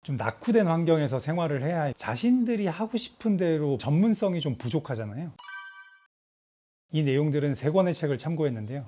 좀 낙후된 환경에서 생활을 해야 자신들이 하고 싶은 대로 전문성이 좀 부족하잖아요. 이 내용들은 세 권의 책을 참고했는데요.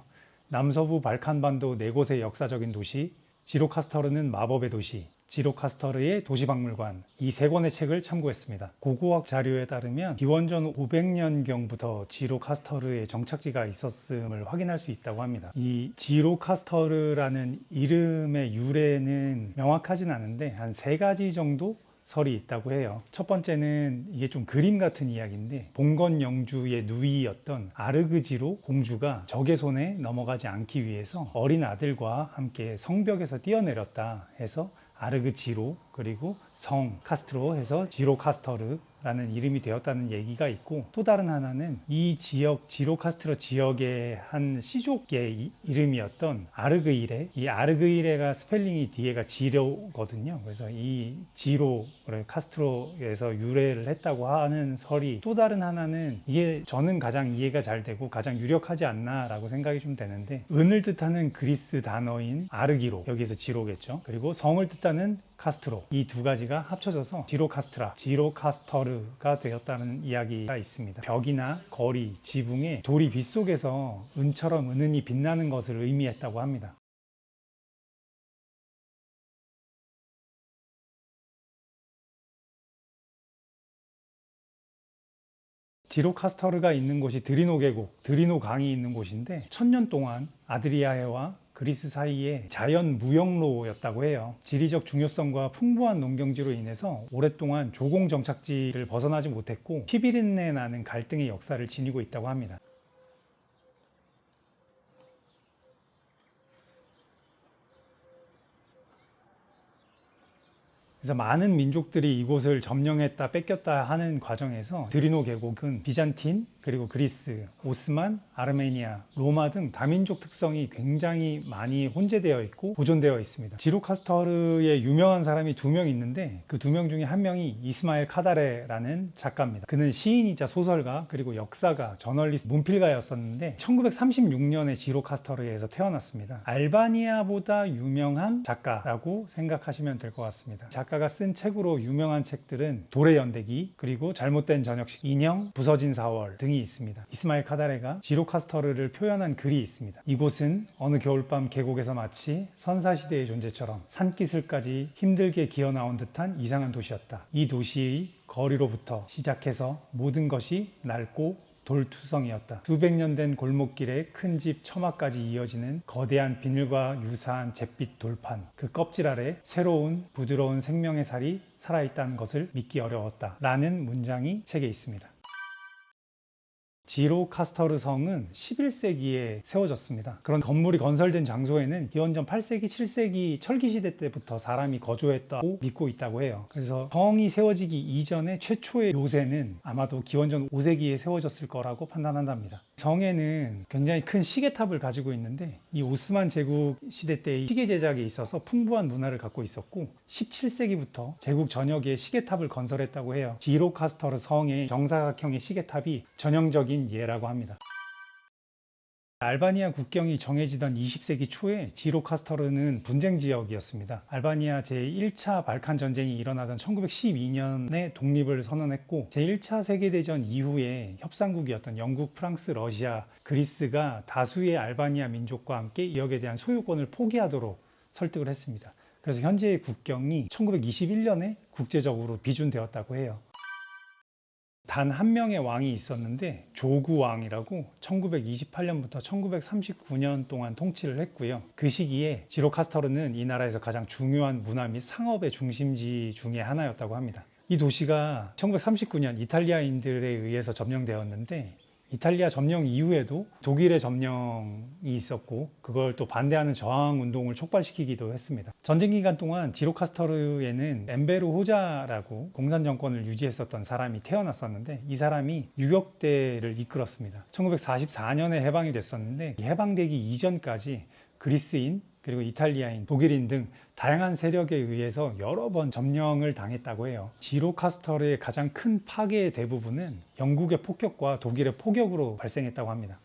남서부 발칸반도 네 곳의 역사적인 도시, 지로카스터르는 마법의 도시, 지로카스터르의 도시박물관, 이 세 권의 책을 참고했습니다. 고고학 자료에 따르면 기원전 500년경부터 지로카스터르의 정착지가 있었음을 확인할 수 있다고 합니다. 이 지로카스터르라는 이름의 유래는 명확하진 않은데 한 세 가지 정도 설이 있다고 해요. 첫 번째는 이게 좀 그림 같은 이야기인데, 봉건 영주의 누이였던 아르그지로 공주가 적의 손에 넘어가지 않기 위해서 어린 아들과 함께 성벽에서 뛰어내렸다 해서 아르그지로, 그리고 성 카스트로 해서 지로카스터르라는 이름이 되었다는 얘기가 있고, 또 다른 하나는 이 지역 지로카스트로 지역의 한 시족의 이름이었던 아르그이레, 이 아르그이레가 스펠링이 뒤에가 지로거든요. 그래서 이 지로 카스트로에서 유래를 했다고 하는 설이, 또 다른 하나는 이게 저는 가장 이해가 잘 되고 가장 유력하지 않나 라고 생각이 좀 되는데, 은을 뜻하는 그리스 단어인 아르기로, 여기에서 지로겠죠. 그리고 성을 뜻하는 카스트로, 이 두 가지가 합쳐져서 지로카스트라, 지로카스터르가 되었다는 이야기가 있습니다. 벽이나 거리, 지붕에 돌이 빗속에서 은처럼 은은히 빛나는 것을 의미했다고 합니다. 지로카스터르가 있는 곳이 드리노 계곡, 드리노 강이 있는 곳인데, 1000년 동안 아드리아해와 그리스 사이에 자연 무역로였다고 해요. 지리적 중요성과 풍부한 농경지로 인해서 오랫동안 조공 정착지를 벗어나지 못했고 피비린내 나는 갈등의 역사를 지니고 있다고 합니다. 그래서 많은 민족들이 이곳을 점령했다 뺏겼다 하는 과정에서 드리노 계곡은 비잔틴, 그리고 그리스, 오스만, 아르메니아, 로마 등 다민족 특성이 굉장히 많이 혼재되어 있고 보존되어 있습니다. 지로카스터르에 유명한 사람이 두 명 있는데, 그 두 명 중에 한 명이 이스마엘 카다레라는 작가입니다. 그는 시인이자 소설가, 그리고 역사가, 저널리스트, 문필가였었는데 1936년에 지로카스터르에서 태어났습니다. 알바니아보다 유명한 작가라고 생각하시면 될 것 같습니다. 작가가 쓴 책으로 유명한 책들은 돌의 연대기, 그리고 잘못된 저녁식, 인형, 부서진 4월 등이 있습니다. 이스마일 카다레가 지로카스터르를 표현한 글이 있습니다. 이곳은 어느 겨울밤 계곡에서 마치 선사시대의 존재처럼 산기슭까지 힘들게 기어나온 듯한 이상한 도시였다. 이 도시의 거리로부터 시작해서 모든 것이 낡고 돌투성이었다. 수백 년 된 골목길에 큰 집 처마까지 이어지는 거대한 비늘과 유사한 잿빛 돌판, 그 껍질 아래 새로운 부드러운 생명의 살이 살아있다는 것을 믿기 어려웠다 라는 문장이 책에 있습니다. 지로카스터르 성은 11세기에 세워졌습니다. 그런 건물이 건설된 장소에는 기원전 8세기, 7세기 철기 시대 때부터 사람이 거주했다고 믿고 있다고 해요. 그래서 성이 세워지기 이전에 최초의 요새는 아마도 기원전 5세기에 세워졌을 거라고 판단한답니다. 성에는 굉장히 큰 시계탑을 가지고 있는데, 이 오스만 제국 시대 때의 시계 제작에 있어서 풍부한 문화를 갖고 있었고 17세기부터 제국 전역에 시계탑을 건설했다고 해요. 지로카스터르 성의 정사각형의 시계탑이 전형적인 예라고 합니다. 알바니아 국경이 정해지던 20세기 초에 지로카스터르는 분쟁 지역이었습니다. 알바니아 제1차 발칸 전쟁이 일어나던 1912년에 독립을 선언했고, 제1차 세계대전 이후에 협상국이었던 영국, 프랑스, 러시아, 그리스가 다수의 알바니아 민족과 함께 이 지역에 대한 소유권을 포기하도록 설득을 했습니다. 그래서 현재의 국경이 1921년에 국제적으로 비준되었다고 해요. 단 한 명의 왕이 있었는데 조구 왕이라고 1928년부터 1939년 동안 통치를 했고요. 그 시기에 지로카스터르는 이 나라에서 가장 중요한 문화 및 상업의 중심지 중에 하나였다고 합니다. 이 도시가 1939년 이탈리아인들에 의해서 점령되었는데, 이탈리아 점령 이후에도 독일의 점령이 있었고 그걸 또 반대하는 저항 운동을 촉발시키기도 했습니다. 전쟁 기간 동안 지로카스터르에는 엠베르 호자라고 공산 정권을 유지했었던 사람이 태어났었는데, 이 사람이 유격대를 이끌었습니다. 1944년에 해방이 됐었는데, 해방되기 이전까지 그리스인, 그리고 이탈리아인, 독일인 등 다양한 세력에 의해서 여러 번 점령을 당했다고 해요. 지로카스터르의 가장 큰 파괴의 대부분은 영국의 폭격과 독일의 포격으로 발생했다고 합니다.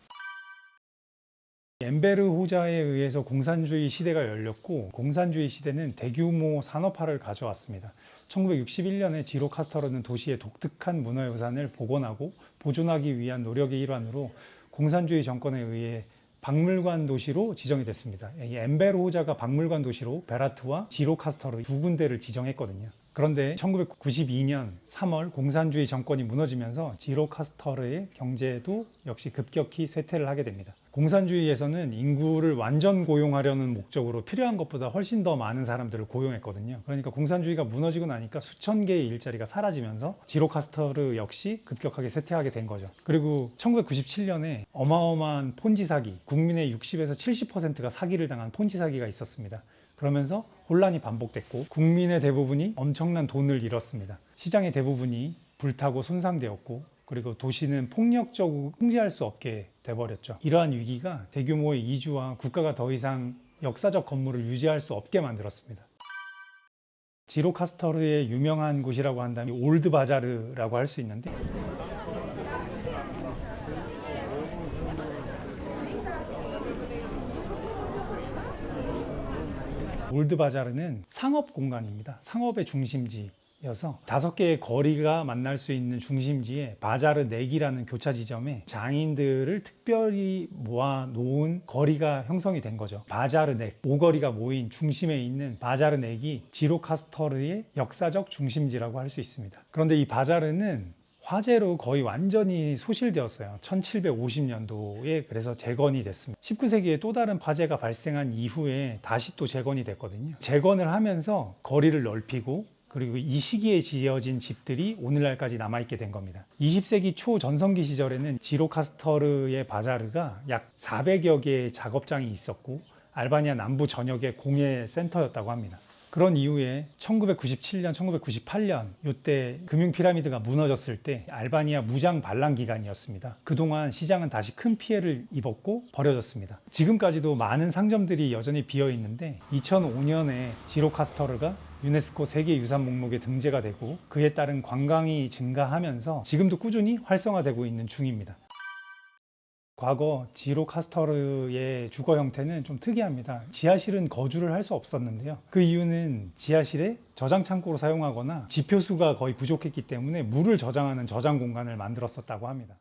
엠베르 호자에 의해서 공산주의 시대가 열렸고, 공산주의 시대는 대규모 산업화를 가져왔습니다. 1961년에 지로 카스터르는 도시의 독특한 문화유산을 복원하고 보존하기 위한 노력의 일환으로 공산주의 정권에 의해 박물관 도시로 지정이 됐습니다. 이 엠베르 호자가 박물관 도시로 베라트와 지로 카스터르 두 군데를 지정했거든요. 그런데 1992년 3월 공산주의 정권이 무너지면서 지로 카스터르의 경제도 역시 급격히 쇠퇴를 하게 됩니다. 공산주의에서는 인구를 완전 고용하려는 목적으로 필요한 것보다 훨씬 더 많은 사람들을 고용했거든요. 그러니까 공산주의가 무너지고 나니까 수천 개의 일자리가 사라지면서 지로 카스터르 역시 급격하게 쇠퇴하게 된 거죠. 그리고 1997년에 어마어마한 폰지 사기, 국민의 60에서 70%가 사기를 당한 폰지 사기가 있었습니다. 그러면서 혼란이 반복됐고 국민의 대부분이 엄청난 돈을 잃었습니다. 시장의 대부분이 불타고 손상되었고, 그리고 도시는 폭력적으로 통제할 수 없게 돼버렸죠. 이러한 위기가 대규모의 이주와 국가가 더 이상 역사적 건물을 유지할 수 없게 만들었습니다. 지로 카스터르의 유명한 곳이라고 한다면 올드 바자르라고 할 수 있는데, 올드 바자르는 상업 공간입니다. 상업의 중심지여서 5개의 거리가 만날 수 있는 중심지에 바자르 넥이라는 교차 지점에 장인들을 특별히 모아 놓은 거리가 형성이 된 거죠. 바자르 넥, 5거리가 모인 중심에 있는 바자르 넥이 지로 카스터르의 역사적 중심지라고 할 수 있습니다. 그런데 이 바자르는 화재로 거의 완전히 소실되었어요. 1750년도에 그래서 재건이 됐습니다. 19세기에 또 다른 화재가 발생한 이후에 다시 또 재건이 됐거든요. 재건을 하면서 거리를 넓히고, 그리고 이 시기에 지어진 집들이 오늘날까지 남아있게 된 겁니다. 20세기 초 전성기 시절에는 지로 카스터르의 바자르가 약 400여 개의 작업장이 있었고 알바니아 남부 전역의 공예 센터였다고 합니다. 그런 이후에 1997년, 1998년 이때 금융 피라미드가 무너졌을 때 알바니아 무장 반란 기간이었습니다. 그동안 시장은 다시 큰 피해를 입었고 버려졌습니다. 지금까지도 많은 상점들이 여전히 비어 있는데 2005년에 지로 카스터르가 유네스코 세계유산 목록에 등재가 되고 그에 따른 관광이 증가하면서 지금도 꾸준히 활성화되고 있는 중입니다. 과거 지로 카스터르의 주거 형태는 좀 특이합니다. 지하실은 거주를 할 수 없었는데요. 그 이유는 지하실에 저장 창고로 사용하거나 지표수가 거의 부족했기 때문에 물을 저장하는 저장 공간을 만들었었다고 합니다.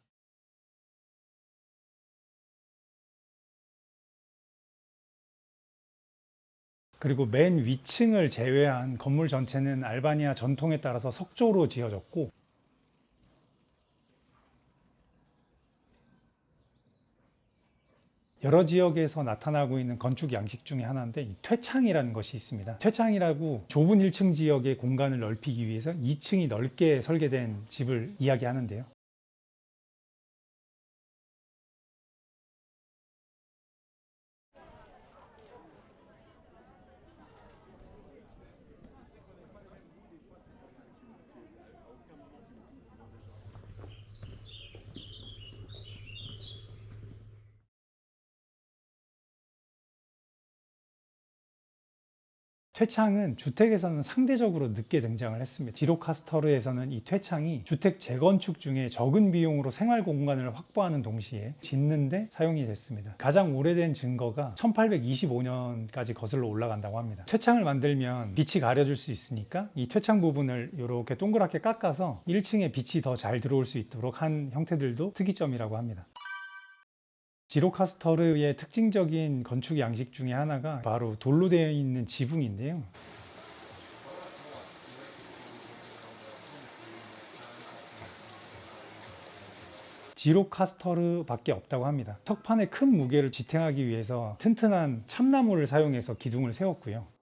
그리고 맨 위층을 제외한 건물 전체는 알바니아 전통에 따라서 석조로 지어졌고, 여러 지역에서 나타나고 있는 건축 양식 중에 하나인데 이 퇴창이라는 것이 있습니다. 퇴창이라고 좁은 1층 지역의 공간을 넓히기 위해서 2층이 넓게 설계된 집을 이야기하는데요. 퇴창은 주택에서는 상대적으로 늦게 등장을 했습니다. 지로카스터르에서는 이 퇴창이 주택 재건축 중에 적은 비용으로 생활 공간을 확보하는 동시에 짓는데 사용이 됐습니다. 가장 오래된 증거가 1825년까지 거슬러 올라간다고 합니다. 퇴창을 만들면 빛이 가려질 수 있으니까 이 퇴창 부분을 이렇게 동그랗게 깎아서 1층에 빛이 더 잘 들어올 수 있도록 한 형태들도 특이점이라고 합니다. 지로 카스터르의 특징적인 건축 양식 중에 하나가 바로 돌로 되어 있는 지붕인데요. 지로 카스터르 밖에 없다고 합니다. 석판의 큰 무게를 지탱하기 위해서 튼튼한 참나무를 사용해서 기둥을 세웠고요.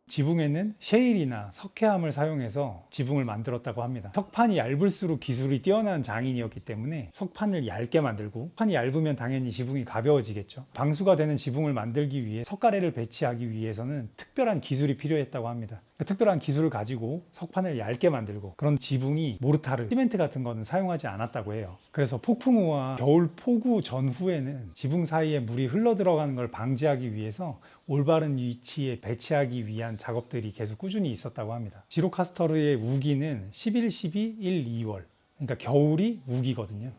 지붕에는 셰일이나 석회암을 사용해서 지붕을 만들었다고 합니다. 석판이 얇을수록 기술이 뛰어난 장인이었기 때문에 석판을 얇게 만들고, 석판이 얇으면 당연히 지붕이 가벼워지겠죠. 방수가 되는 지붕을 만들기 위해 석가래를 배치하기 위해서는 특별한 기술이 필요했다고 합니다. 그 특별한 기술을 가지고 석판을 얇게 만들고, 그런 지붕이 모르타르, 시멘트 같은 거는 사용하지 않았다고 해요. 그래서 폭풍우와 겨울 폭우 전후에는 지붕 사이에 물이 흘러 들어가는 걸 방지하기 위해서 올바른 위치에 배치하기 위한 작업들이 계속 꾸준히 있었다고 합니다. 지로 카스터르의 우기는 11, 12, 1, 2월, 그러니까 겨울이 우기거든요.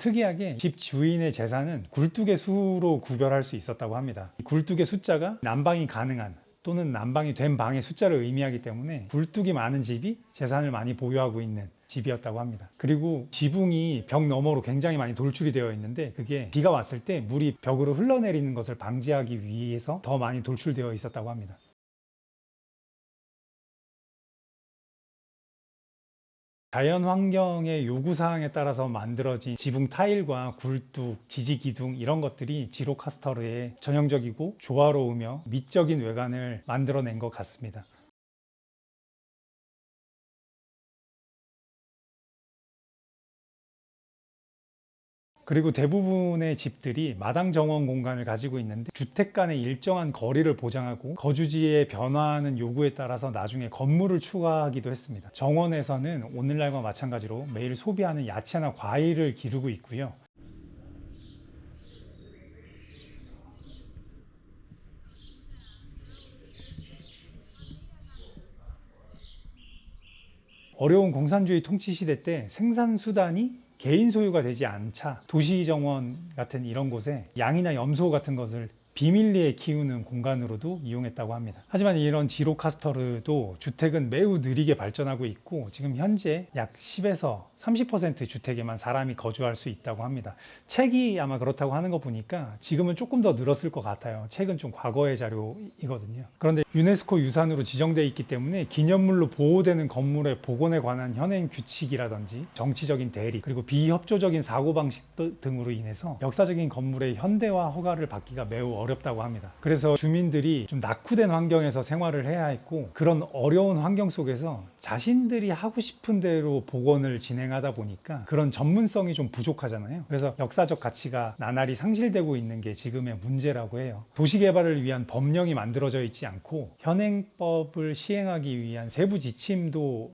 특이하게 집 주인의 재산은 굴뚝의 수로 구별할 수 있었다고 합니다. 굴뚝의 숫자가 난방이 가능한 또는 난방이 된 방의 숫자를 의미하기 때문에 굴뚝이 많은 집이 재산을 많이 보유하고 있는 집이었다고 합니다. 그리고 지붕이 벽 너머로 굉장히 많이 돌출이 되어 있는데 그게 비가 왔을 때 물이 벽으로 흘러내리는 것을 방지하기 위해서 더 많이 돌출되어 있었다고 합니다. 자연 환경의 요구사항에 따라서 만들어진 지붕 타일과 굴뚝, 지지기둥 이런 것들이 지로카스터르의 전형적이고 조화로우며 미적인 외관을 만들어낸 것 같습니다. 그리고 대부분의 집들이 마당 정원 공간을 가지고 있는데 주택 간의 일정한 거리를 보장하고 거주지의 변화하는 요구에 따라서 나중에 건물을 추가하기도 했습니다. 정원에서는 오늘날과 마찬가지로 매일 소비하는 야채나 과일을 기르고 있고요. 어려운 공산주의 통치 시대 때 생산 수단이 개인 소유가 되지 않자 도시 정원 같은 이런 곳에 양이나 염소 같은 것을 비밀리에 키우는 공간으로도 이용했다고 합니다. 하지만 이런 지로카스터르도 주택은 매우 느리게 발전하고 있고 지금 현재 약 10에서 30% 주택에만 사람이 거주할 수 있다고 합니다. 책이 아마 그렇다고 하는 거 보니까 지금은 조금 더 늘었을 것 같아요. 책은 좀 과거의 자료이거든요. 그런데 유네스코 유산으로 지정되어 있기 때문에 기념물로 보호되는 건물의 복원에 관한 현행 규칙이라든지 정치적인 대립 그리고 비협조적인 사고방식 등으로 인해서 역사적인 건물의 현대화 허가를 받기가 매우 어렵다고 합니다. 그래서 주민들이 좀 낙후된 환경에서 생활을 해야 했고 그런 어려운 환경 속에서 자신들이 하고 싶은 대로 복원을 진행하다 보니까 그런 전문성이 좀 부족하잖아요. 그래서 역사적 가치가 나날이 상실되고 있는 게 지금의 문제라고 해요. 도시개발을 위한 법령이 만들어져 있지 않고 현행법을 시행하기 위한 세부 지침도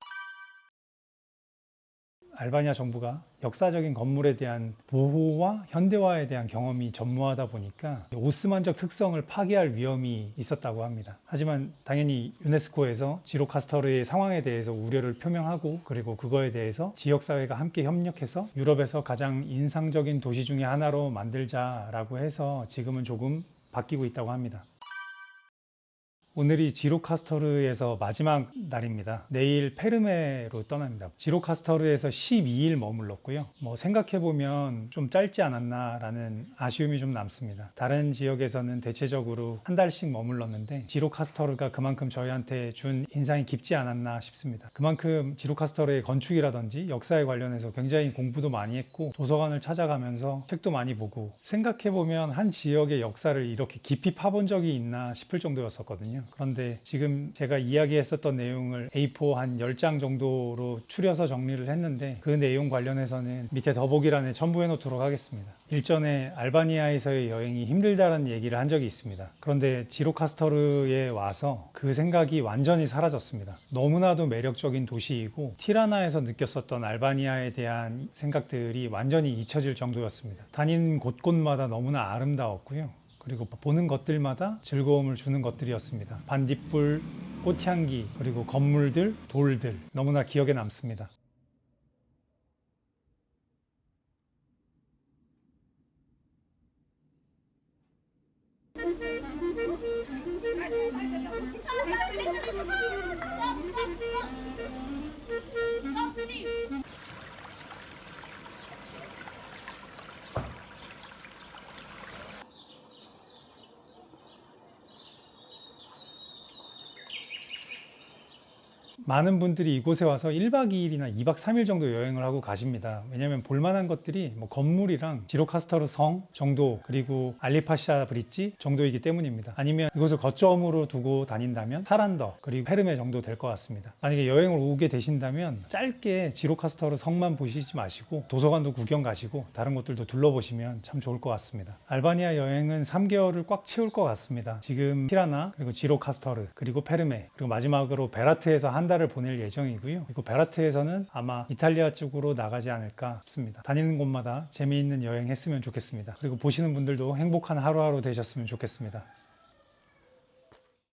알바니아 정부가 역사적인 건물에 대한 보호와 현대화에 대한 경험이 전무하다 보니까 오스만적 특성을 파괴할 위험이 있었다고 합니다. 하지만 당연히 유네스코에서 지로카스터르의 상황에 대해서 우려를 표명하고 그리고 그거에 대해서 지역사회가 함께 협력해서 유럽에서 가장 인상적인 도시 중에 하나로 만들자라고 해서 지금은 조금 바뀌고 있다고 합니다. 오늘이 지로카스터르에서 마지막 날입니다. 내일 페르메로 떠납니다. 지로카스터르에서 12일 머물렀고요. 생각해보면 좀 짧지 않았나 라는 아쉬움이 좀 남습니다. 다른 지역에서는 대체적으로 한 달씩 머물렀는데 지로카스터르가 그만큼 저희한테 준 인상이 깊지 않았나 싶습니다. 그만큼 지로카스터르의 건축이라든지 역사에 관련해서 굉장히 공부도 많이 했고 도서관을 찾아가면서 책도 많이 보고 생각해보면 한 지역의 역사를 이렇게 깊이 파본 적이 있나 싶을 정도였었거든요. 그런데 지금 제가 이야기했었던 내용을 A4 한 10장 정도로 추려서 정리를 했는데 그 내용 관련해서는 밑에 더보기란에 첨부해 놓도록 하겠습니다. 일전에 알바니아에서의 여행이 힘들다는 얘기를 한 적이 있습니다. 그런데 지로카스터르에 와서 그 생각이 완전히 사라졌습니다. 너무나도 매력적인 도시이고 티라나에서 느꼈었던 알바니아에 대한 생각들이 완전히 잊혀질 정도였습니다. 다닌 곳곳마다 너무나 아름다웠고요. 그리고 보는 것들마다 즐거움을 주는 것들이었습니다. 반딧불, 꽃향기, 그리고 건물들, 돌들 너무나 기억에 남습니다. 많은 분들이 이곳에 와서 1박 2일이나 2박 3일 정도 여행을 하고 가십니다. 왜냐하면 볼만한 것들이 건물이랑 지로카스터르 성 정도 그리고 알리파샤 브릿지 정도이기 때문입니다. 아니면 이곳을 거점으로 두고 다닌다면 사란더 그리고 페르메 정도 될 것 같습니다. 만약에 여행을 오게 되신다면 짧게 지로카스터르 성만 보시지 마시고 도서관도 구경 가시고 다른 곳들도 둘러보시면 참 좋을 것 같습니다. 알바니아 여행은 3개월을 꽉 채울 것 같습니다. 지금 티라나 그리고 지로카스터르 그리고 페르메 그리고 마지막으로 베라트에서 한 달을 보낼 예정이고요. 그리고 베라트에서는 아마 이탈리아 쪽으로 나가지 않을까 싶습니다. 다니는 곳마다 재미있는 여행 했으면 좋겠습니다. 그리고 보시는 분들도 행복한 하루하루 되셨으면 좋겠습니다.